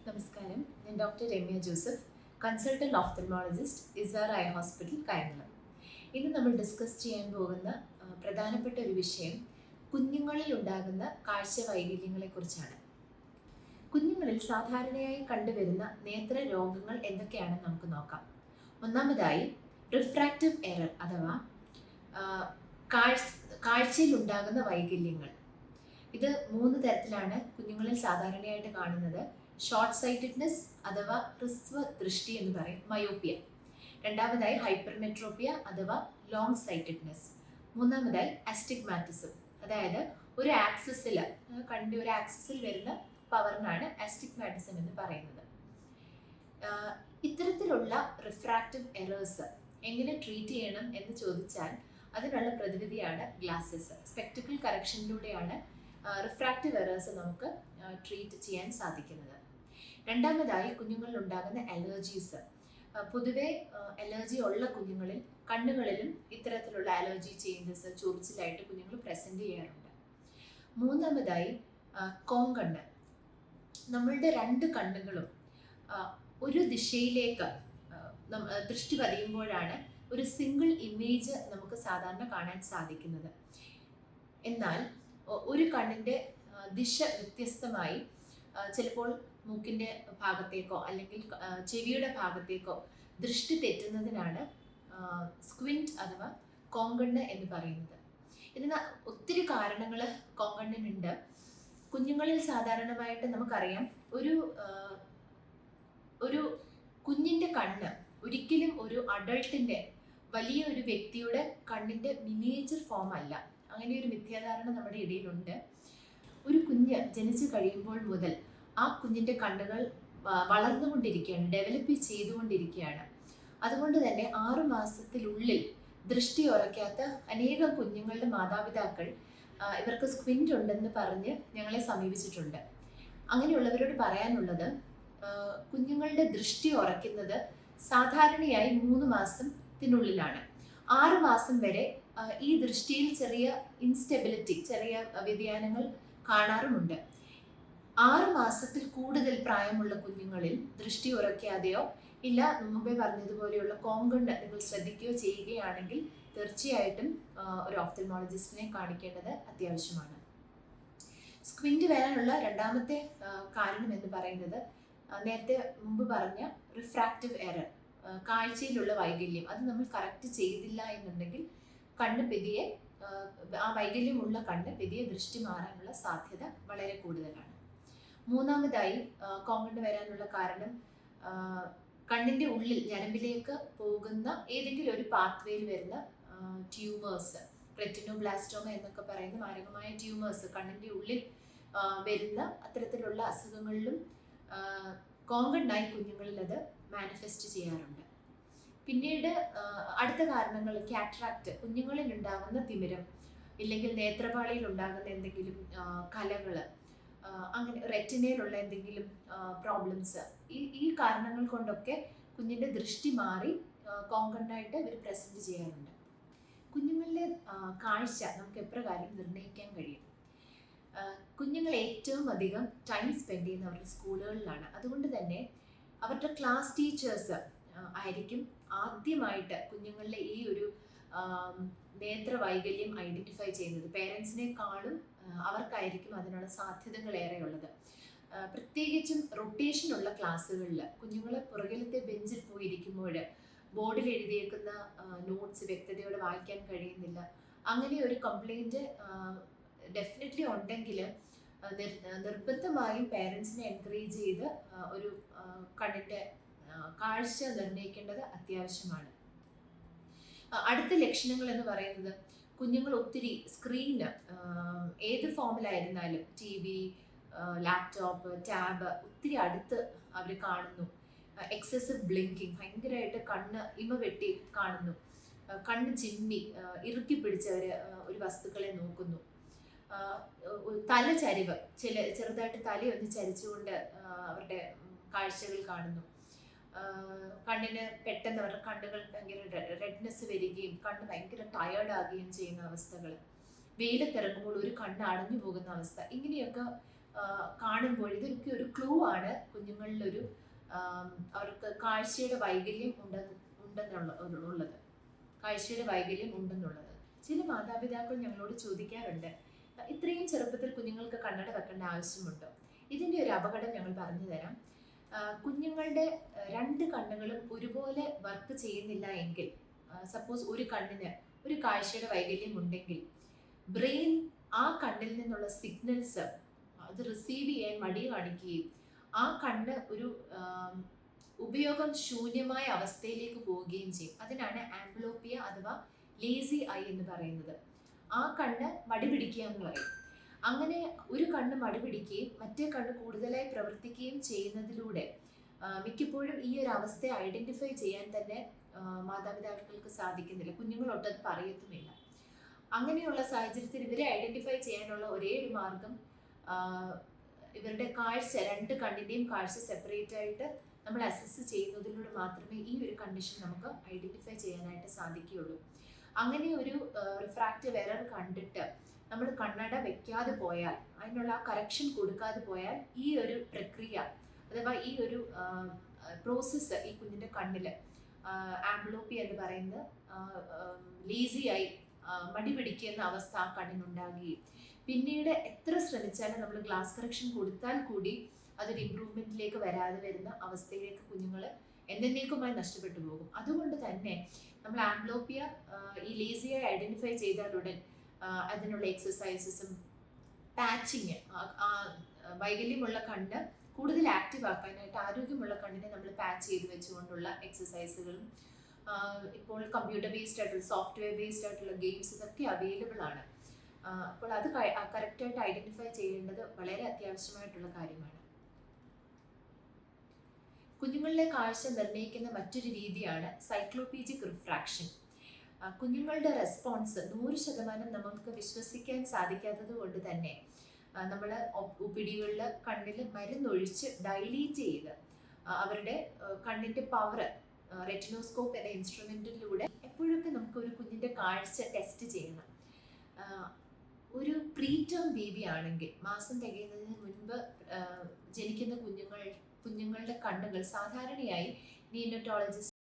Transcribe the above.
നമസ്കാരം. ഞാൻ doctor Ramya Joseph, consultant ophthalmologist, Isaar eye hospital, Kayamkulam. ഇന്ന് നമ്മൾ ഡിസ്കസ് ചെയ്യാൻ പോകുന്ന പ്രധാനപ്പെട്ട ഒരു വിഷയം കുഞ്ഞുങ്ങളിൽ ഉണ്ടാകുന്ന കാഴ്ച വൈകല്യങ്ങളെക്കുറിച്ചാണ്. കുഞ്ഞുങ്ങളിൽ സാധാരണയായി കണ്ടുവരുന്ന നേത്ര രോഗങ്ങൾ എന്തൊക്കെയാണെന്ന് നമുക്ക് നോക്കാം. ഒന്നാമതായി റിഫ്രാക്റ്റീവ് എറർ അഥവാ കാഴ്ചയിൽ ഉണ്ടാകുന്ന വൈകല്യങ്ങൾ. ഇത് 3 തരത്തിലാണ് കുഞ്ഞുങ്ങളിൽ സാധാരണയായിട്ട് കാണുന്നത്. ഷോർട്ട് സൈറ്റഡ്നെസ് അഥവാ ഹ്രസ്വ ദൃഷ്ടി എന്ന് പറയും, മയോപ്പിയ. രണ്ടാമതായി ഹൈപ്പർമെട്രോപ്പിയ അഥവാ ലോങ് സൈറ്റഡ്നെസ്. മൂന്നാമതായി അസ്റ്റിഗ്മാറ്റിസം, അതായത് ഒരു ആക്സിസിൽ കണ്ണിൻ്റെ ഒരു ആക്സിസിൽ വരുന്ന പവറിനാണ് അസ്റ്റിഗ്മാറ്റിസം എന്ന് പറയുന്നത്. ഇത്തരത്തിലുള്ള റിഫ്രാക്റ്റീവ് എറേഴ്സ് എങ്ങനെ ട്രീറ്റ് ചെയ്യണം എന്ന് ചോദിച്ചാൽ അതിനുള്ള പ്രതിവിധിയാണ് ഗ്ലാസസ്. സ്പെക്ടിക്കിൾ കറക്ഷനിലൂടെയാണ് റിഫ്രാക്റ്റീവ് എറേഴ്സ് നമുക്ക് ട്രീറ്റ് ചെയ്യാൻ സാധിക്കുന്നത്. രണ്ടാമതായി കുഞ്ഞുങ്ങളിൽ ഉണ്ടാകുന്ന അലർജീസ്. പൊതുവെ അലർജി ഉള്ള കുഞ്ഞുങ്ങളിൽ കണ്ണുകളിലും ഇത്തരത്തിലുള്ള അലർജി ചേഞ്ചസ് ചൊറിച്ചിലായിട്ട് കുഞ്ഞുങ്ങൾ പ്രസൻറ്റ് ചെയ്യാറുണ്ട്. മൂന്നാമതായി കോങ്കണ്ണ്. നമ്മളുടെ 2 കണ്ണുകളും ഒരു ദിശയിലേക്ക് ദൃഷ്ടി പതിയുമ്പോഴാണ് ഒരു സിംഗിൾ ഇമേജ് നമുക്ക് സാധാരണ കാണാൻ സാധിക്കുന്നത്. എന്നാൽ ഒരു കണ്ണിൻ്റെ ദിശ വ്യത്യസ്തമായി ചിലപ്പോൾ മൂക്കിൻ്റെ ഭാഗത്തേക്കോ അല്ലെങ്കിൽ ചെവിയുടെ ഭാഗത്തേക്കോ ദൃഷ്ടി തെറ്റുന്നതിനാണ് സ്ക്വിൻറ്റ് അഥവാ കോങ്കണ്ണ് എന്ന് പറയുന്നത്. ഇതിന് ഒത്തിരി കാരണങ്ങൾ കോങ്കണ്ണിനുണ്ട്. കുഞ്ഞുങ്ങളിൽ സാധാരണമായിട്ട് നമുക്കറിയാം, ഒരു കുഞ്ഞിൻ്റെ കണ്ണ് ഒരിക്കലും ഒരു അഡൾട്ടിൻ്റെ വലിയ ഒരു വ്യക്തിയുടെ കണ്ണിൻ്റെ മിനിയേച്ചർ ഫോം അല്ല. അങ്ങനെ ഒരു മിഥ്യാധാരണ നമ്മുടെ ഇടയിലുണ്ട്. ഒരു കുഞ്ഞ് ജനിച്ചു കഴിയുമ്പോൾ മുതൽ ആ കുഞ്ഞിൻ്റെ കണ്ണുകൾ വളർന്നുകൊണ്ടിരിക്കുകയാണ്, ഡെവലപ്പ് ചെയ്തുകൊണ്ടിരിക്കുകയാണ്. അതുകൊണ്ട് തന്നെ 6 മാസത്തിനുള്ളിൽ ദൃഷ്ടി ഉറയ്ക്കാത്ത അനേകം കുഞ്ഞുങ്ങളുടെ മാതാപിതാക്കൾ ഇവർക്ക് സ്ക്വിൻറ്റ് ഉണ്ടെന്ന് പറഞ്ഞ് ഞങ്ങളെ സമീപിച്ചിട്ടുണ്ട്. അങ്ങനെയുള്ളവരോട് പറയാനുള്ളത്, കുഞ്ഞുങ്ങളുടെ ദൃഷ്ടി ഉറയ്ക്കുന്നത് സാധാരണയായി 3 മാസത്തിനുള്ളിലാണ്. 6 മാസം വരെ ഈ ദൃഷ്ടിയിൽ ചെറിയ ഇൻസ്റ്റെബിലിറ്റി, ചെറിയ വ്യതിയാനങ്ങൾ കാണാറുമുണ്ട്. 6 മാസത്തിൽ കൂടുതൽ പ്രായമുള്ള കുഞ്ഞുങ്ങളിൽ ദൃഷ്ടി ഉറയ്ക്കാതെയോ ഇല്ല മുമ്പേ പറഞ്ഞതുപോലെയുള്ള കോങ്കണ്ണ് നിങ്ങൾ ശ്രദ്ധിക്കുകയോ ചെയ്യുകയാണെങ്കിൽ തീർച്ചയായിട്ടും ഒരു ഓഫ്തൽമോളജിസ്റ്റിനെ കാണിക്കേണ്ടത് അത്യാവശ്യമാണ്. സ്ക്വിൻറ്റ് വരാനുള്ള രണ്ടാമത്തെ കാരണം എന്ന് പറയുന്നത് നേരത്തെ മുമ്പ് പറഞ്ഞ റിഫ്രാക്റ്റീവ് എറർ, കാഴ്ചയിലുള്ള വൈകല്യം. അത് നമ്മൾ കറക്റ്റ് ചെയ്തില്ല എന്നുണ്ടെങ്കിൽ കണ്ണ് പെതിയെ ആ വൈകല്യമുള്ള കണ്ണ് പെതിയെ ദൃഷ്ടി മാറാനുള്ള സാധ്യത വളരെ കൂടുതലാണ്. മൂന്നാമതായി കോങ്കണ്ണ് വരാനുള്ള കാരണം കണ്ണിൻ്റെ ഉള്ളിൽ ഞരമ്പിലേക്ക് പോകുന്ന ഏതെങ്കിലും ഒരു പാത്വേയിൽ വരുന്ന ട്യൂമേഴ്സ്, റെറ്റിനോബ്ലാസ്റ്റോമ എന്നൊക്കെ പറയുന്ന മാരകമായ ട്യൂമേഴ്സ് കണ്ണിൻ്റെ ഉള്ളിൽ വരുന്ന അത്തരത്തിലുള്ള അസുഖങ്ങളിലും കോങ്കണ്ണായി കുഞ്ഞുങ്ങളിൽ അത് മാനിഫെസ്റ്റ് ചെയ്യാറുണ്ട്. പിന്നീട് അടുത്ത കാരണങ്ങൾ കാറ്ററാക്ട്, കുഞ്ഞുങ്ങളിൽ ഉണ്ടാകുന്ന തിമിരം, ഇല്ലെങ്കിൽ നേത്രപാളിയിൽ ഉണ്ടാകുന്ന എന്തെങ്കിലും കലകൾ, അങ്ങനെ റെറ്റിനയിലുള്ള എന്തെങ്കിലും പ്രോബ്ലംസ്, ഈ കാരണങ്ങൾ കൊണ്ടൊക്കെ കുഞ്ഞിൻ്റെ ദൃഷ്ടി മാറി കോങ്കണ്ണായിട്ട് ഇവർ പ്രസൻറ്റ് ചെയ്യാറുണ്ട്. കുഞ്ഞുങ്ങളിലെ കാഴ്ച നമുക്ക് എപ്രകാരം നിർണ്ണയിക്കാൻ കഴിയും? കുഞ്ഞുങ്ങൾ ഏറ്റവും അധികം ടൈം സ്പെൻഡ് ചെയ്യുന്ന അവരുടെ സ്കൂളുകളിലാണ്. അതുകൊണ്ട് തന്നെ അവരുടെ ക്ലാസ് ടീച്ചേഴ്സ് ആയിരിക്കും ആദ്യമായിട്ട് കുഞ്ഞുങ്ങളിലെ ഈ ഒരു നേത്ര വൈകല്യം ഐഡൻറ്റിഫൈ ചെയ്യുന്നത്. പേരൻസിനേക്കാളും അവർക്കായിരിക്കും അതിനുള്ള സാധ്യതകൾ ഏറെയുള്ളത്. പ്രത്യേകിച്ചും റൊട്ടേഷനുള്ള ക്ലാസ്സുകളിൽ കുഞ്ഞുങ്ങൾ പുറകിലത്തെ ബെഞ്ചിൽ പോയിരിക്കുമ്പോൾ ബോർഡിൽ എഴുതിയേക്കുന്ന നോട്ട്സ് വ്യക്തതയോടെ വായിക്കാൻ കഴിയുന്നില്ല. അങ്ങനെ ഒരു കംപ്ലൈൻറ്റ് ഡെഫിനറ്റ്ലി ഉണ്ടെങ്കിൽ നിർബന്ധമായും പേരൻസിനെ എൻകറേജ് ചെയ്ത് ഒരു കണ്ണിൻ്റെ കാഴ്ച നിർണ്ണയിക്കേണ്ടത് അത്യാവശ്യമാണ്. അടുത്ത ലക്ഷണങ്ങൾ എന്ന് പറയുന്നത്, കുഞ്ഞുങ്ങൾ ഒത്തിരി സ്ക്രീന് ഏത് ഫോമിലായിരുന്നാലും TV, ലാപ്ടോപ്പ്, ടാബ് ഒത്തിരി അടുത്ത് അവർ കാണുന്നു. എക്സസീവ് ബ്ലിങ്കിങ്, ഭയങ്കരമായിട്ട് കണ്ണ് ഇമ വെട്ടി കാണുന്നു. കണ്ണ് ചിമ്മി ഇറുക്കി പിടിച്ചവർ ഒരു വസ്തുക്കളെ നോക്കുന്നു. തലചരിവ്, ചെറുതായിട്ട് തലയൊന്ന് ചരിച്ചുകൊണ്ട് അവരുടെ കാഴ്ചകൾ കാണുന്നു. കണ്ണിന് പെട്ടെന്ന് അവരുടെ കണ്ണുകൾ ഭയങ്കര റെഡ്നെസ് വരികയും കണ്ണ് ഭയങ്കര ടയേർഡ് ആകുകയും ചെയ്യുന്ന അവസ്ഥകൾ. വെയിലത്തിറങ്ങുമ്പോൾ ഒരു കണ്ണ് അടഞ്ഞു പോകുന്ന അവസ്ഥ. ഇങ്ങനെയൊക്കെ കാണുമ്പോൾ ഇതൊക്കെ ഒരു ക്ലൂ ആണ് കുഞ്ഞുങ്ങളിലൊരു അവർക്ക് കാഴ്ചയുടെ വൈകല്യം ഉണ്ടെന്നുള്ളത് കാഴ്ചയുടെ വൈകല്യം ഉണ്ടെന്നുള്ളത്. ചില മാതാപിതാക്കൾ ഞങ്ങളോട് ചോദിക്കാറുണ്ട്, ഇത്രയും ചെറുപ്പത്തിൽ കുഞ്ഞുങ്ങൾക്ക് കണ്ണട വെക്കേണ്ട ആവശ്യമുണ്ടോ? ഇതിൻ്റെ ഒരു അപകടം ഞങ്ങൾ പറഞ്ഞു തരാം. കുഞ്ഞുങ്ങളുടെ രണ്ട് കണ്ണുകളും ഒരുപോലെ വർക്ക് ചെയ്യുന്നില്ല എങ്കിൽ, സപ്പോസ് ഒരു കണ്ണിന് ഒരു കാഴ്ചയുടെ വൈകല്യം ഉണ്ടെങ്കിൽ, ബ്രെയിൻ ആ കണ്ണിൽ നിന്നുള്ള സിഗ്നൽസ് അത് റിസീവ് ചെയ്യാൻ മടി കാണിക്കുകയും ആ കണ്ണ് ഒരു ഉപയോഗം ശൂന്യമായ അവസ്ഥയിലേക്ക് പോവുകയും ചെയ്യും. അതിനാണ് ആംബ്ലോപ്പിയ അഥവാ ലേസി ഐ എന്ന് പറയുന്നത്. ആ കണ്ണ് മടി പിടിക്കുക എന്ന് പറയും. അങ്ങനെ ഒരു കണ്ണ് മടി പിടിക്കുകയും മറ്റേ കണ്ണ് കൂടുതലായി പ്രവർത്തിക്കുകയും ചെയ്യുന്നതിലൂടെ മിക്കപ്പോഴും ഈ ഒരു അവസ്ഥയെ ഐഡന്റിഫൈ ചെയ്യാൻ തന്നെ മാതാപിതാക്കൾക്ക് സാധിക്കുന്നില്ല. കുഞ്ഞുങ്ങളൊട്ടത് പറയത്തുമില്ല. അങ്ങനെയുള്ള സാഹചര്യത്തിൽ ഇവരെ ഐഡന്റിഫൈ ചെയ്യാനുള്ള ഒരേ ഒരു മാർഗം ഇവരുടെ കാഴ്ച, രണ്ട് കണ്ണിൻ്റെയും കാഴ്ച സെപ്പറേറ്റ് ആയിട്ട് നമ്മൾ അസസ് ചെയ്യുന്നതിലൂടെ മാത്രമേ ഈ ഒരു കണ്ടീഷൻ നമുക്ക് ഐഡന്റിഫൈ ചെയ്യാനായിട്ട് സാധിക്കുകയുള്ളൂ. അങ്ങനെ ഒരു റിഫ്രാക്റ്റീവ് എറർ കണ്ടിട്ട് നമ്മൾ കണ്ണട വെക്കാതെ പോയാൽ, അതിനുള്ള കറക്ഷൻ കൊടുക്കാതെ പോയാൽ, ഈ ഒരു പ്രക്രിയ അഥവാ ഈ ഒരു പ്രോസസ്സ് ഈ കുഞ്ഞിൻ്റെ കണ്ണിൽ ആംബ്ലോപ്പി എന്ന് പറയുന്ന ലേസി ആയി മടി പിടിക്കുന്ന അവസ്ഥ ആ കണ്ണിനുണ്ടാകുകയും പിന്നീട് എത്ര ശ്രമിച്ചാലും നമ്മൾ ഗ്ലാസ് കറക്ഷൻ കൊടുത്താൽ കൂടി അതൊരു ഇമ്പ്രൂവ്മെന്റിലേക്ക് വരാതെ വരുന്ന അവസ്ഥയിലേക്ക് കുഞ്ഞുങ്ങൾ എന്നേക്കുമായി നഷ്ടപ്പെട്ടു പോകും. അതുകൊണ്ട് തന്നെ നമ്മൾ ആംബ്ലോപ്പിയ ഈ ലേസിയായി ഐഡന്റിഫൈ ചെയ്താലുടൻ അതിനുള്ള എക്സസൈസസും പാച്ചിങ്, വൈകല്യമുള്ള കണ്ണ് കൂടുതൽ ആക്റ്റീവ് ആക്കാനായിട്ട് ആരോഗ്യമുള്ള കണ്ണിനെ നമ്മൾ പാച്ച് ചെയ്ത് വെച്ചുകൊണ്ടുള്ള എക്സസൈസുകളും ഇപ്പോൾ കമ്പ്യൂട്ടർ ബേസ്ഡ് ആയിട്ടുള്ള സോഫ്റ്റ്വെയർ ബേസ്ഡ് ആയിട്ടുള്ള ഗെയിംസ് ഇതൊക്കെ അവൈലബിൾ ആണ്. അപ്പോൾ അത് കറക്റ്റായിട്ട് ഐഡന്റിഫൈ ചെയ്യേണ്ടത് വളരെ അത്യാവശ്യമായിട്ടുള്ള കാര്യമാണ്. കുഞ്ഞുങ്ങളിലെ കാഴ്ച നിർണ്ണയിക്കുന്ന മറ്റൊരു രീതിയാണ് സൈക്ലോപീജിക് റിഫ്രാക്ഷൻ. കുഞ്ഞുങ്ങളുടെ റെസ്പോൺസ് 100% നമുക്ക് വിശ്വസിക്കാൻ സാധിക്കാത്തത് കൊണ്ട് തന്നെ നമ്മൾ പിടികളിൽ കണ്ണിൽ മരുന്നൊഴിച്ച് ഡൈലീറ്റ് ചെയ്ത് അവരുടെ കണ്ണിൻ്റെ പവർ റെറ്റിനോസ്കോപ്പ് എന്ന ഇൻസ്ട്രുമെൻറ്റിലൂടെ എപ്പോഴൊക്കെ നമുക്ക് ഒരു കുഞ്ഞിൻ്റെ കാഴ്ച ടെസ്റ്റ് ചെയ്യണം. ഒരു പ്രീടേം ബേബി ആണെങ്കിൽ, മാസം തികയുന്നതിന് മുൻപ് ജനിക്കുന്ന കുഞ്ഞുങ്ങളുടെ കണ്ണുകൾ സാധാരണയായി നിയോനറ്റോളജിസ്റ്റ്